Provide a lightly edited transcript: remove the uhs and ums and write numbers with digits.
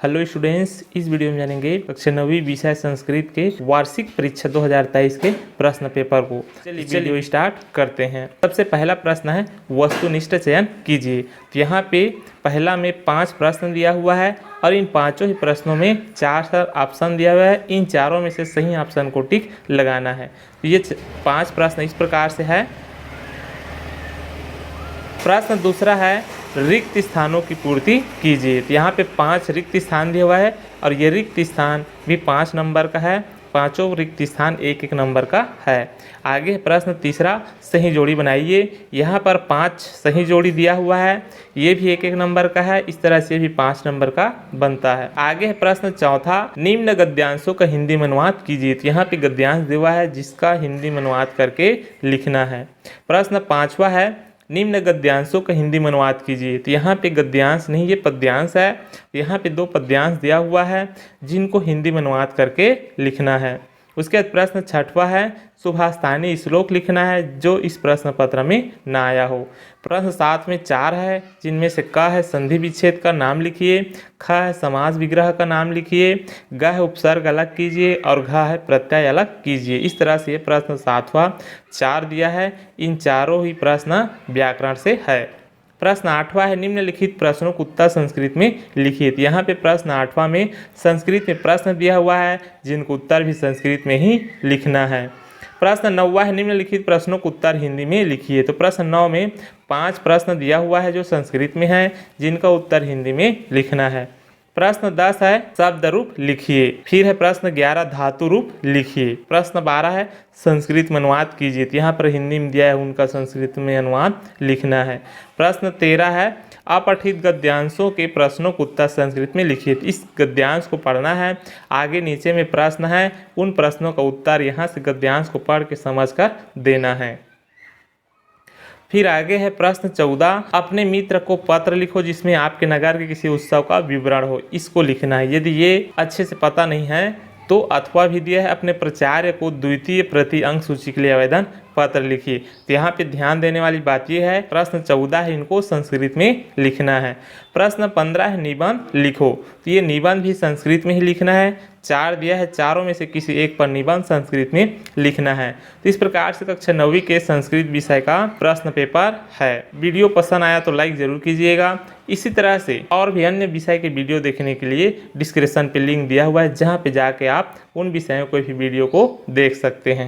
Hello students, इस video में जानेंगे कक्षा 9वीं विषय संस्कृत के वार्षिक परीक्षा 2023 के प्रश्न पेपर को। चलिए वीडियो स्टार्ट करते हैं। सबसे पहला प्रश्न है वस्तुनिष्ठ चयन कीजिए। तो यहाँ पे पहला में 5 प्रश्न दिया हुआ है और इन पांचों ही प्रश्नों में 4 ऑप्शन दिया हुआ है। इन चारों में से सही ऑप्शन को टिक लगाना है। तो ये 5 प्रश्न इस प्रकार से है। प्रश्न दूसरा है रिक्त स्थानों की पूर्ति कीजिए। तो यहाँ पे 5 रिक्त स्थान दिया हुआ है और ये रिक्त स्थान भी 5 नंबर का है। पांचों रिक्त स्थान 1-1 नंबर का है। आगे प्रश्न तीसरा सही जोड़ी बनाइए। यहाँ पर 5 सही जोड़ी दिया हुआ है, ये भी 1-1 नंबर का है। इस तरह से भी 5 नंबर का बनता है। आगे प्रश्न चौथा निम्न गद्यांशों का हिंदी में अनुवाद कीजिए। तो यहाँ पे गद्यांश दिया हुआ है जिसका हिंदी में अनुवाद करके लिखना है। प्रश्न पांचवा है निम्न गद्यांशों का हिंदी में अनुवाद कीजिए। तो यहाँ पे गद्यांश नहीं, ये पद्यांश है। यहाँ पे 2 पद्यांश दिया हुआ है जिनको हिंदी में अनुवाद करके लिखना है। उसके बाद प्रश्न छठवा है सुभाषतानी श्लोक लिखना है जो इस प्रश्न पत्र में ना आया हो। प्रश्न 7 में 4 है जिनमें से क है संधि विच्छेद का नाम लिखिए, ख है समास विग्रह का नाम लिखिए, ग है उपसर्ग अलग कीजिए और घ है प्रत्यय अलग कीजिए। इस तरह से ये प्रश्न 7वां 4 दिया है। इन चारों ही प्रश्न व्याकरण से है। प्रश्न 8वां है निम्नलिखित प्रश्नों को उत्तर संस्कृत में लिखिए। तो यहाँ पे प्रश्न 8वां में संस्कृत में प्रश्न दिया हुआ है जिनको उत्तर भी संस्कृत में ही लिखना है। प्रश्न 9वां है निम्नलिखित प्रश्नों को उत्तर हिंदी में लिखिए। तो प्रश्न 9 में 5 प्रश्न दिया हुआ है जो संस्कृत में है जिनका उत्तर हिंदी में लिखना है। प्रश्न 10 है शब्द रूप लिखिए। फिर है प्रश्न 11 धातु रूप लिखिए। प्रश्न 12 है संस्कृत में अनुवाद कीजिए। तो यहाँ पर हिंदी में दिया है उनका संस्कृत में अनुवाद लिखना है। प्रश्न 13 है अपठित गद्यांशों के प्रश्नों को उत्तर संस्कृत में लिखिए। इस गद्यांश को पढ़ना है। आगे नीचे में प्रश्न है, उन प्रश्नों का उत्तर यहाँ से गद्यांश को पढ़ के समझ कर देना है। फिर आगे है प्रश्न 14 अपने मित्र को पत्र लिखो जिसमें आपके नगर के किसी उत्सव का विवरण हो। इसको लिखना है। यदि ये अच्छे से पता नहीं है तो अथवा भी दिया है अपने प्राचार्य को द्वितीय प्रति अंक सूची के लिए आवेदन पत्र लिखिए। तो यहाँ पे ध्यान देने वाली बात यह है प्रश्न 14 है इनको संस्कृत में लिखना है। प्रश्न 15 है निबंध लिखो। तो ये निबंध भी संस्कृत में ही लिखना है। 4 दिया है, चारों में से किसी एक पर निबंध संस्कृत में लिखना है। तो इस प्रकार से कक्षा 9वीं के संस्कृत विषय का प्रश्न पेपर है। वीडियो पसंद आया तो लाइक जरूर कीजिएगा। इसी तरह से और भी अन्य विषय के वीडियो देखने के लिए डिस्क्रिप्शन पे लिंक दिया हुआ है जहाँ पे जाके आप उन विषयों को भी वीडियो को देख सकते हैं।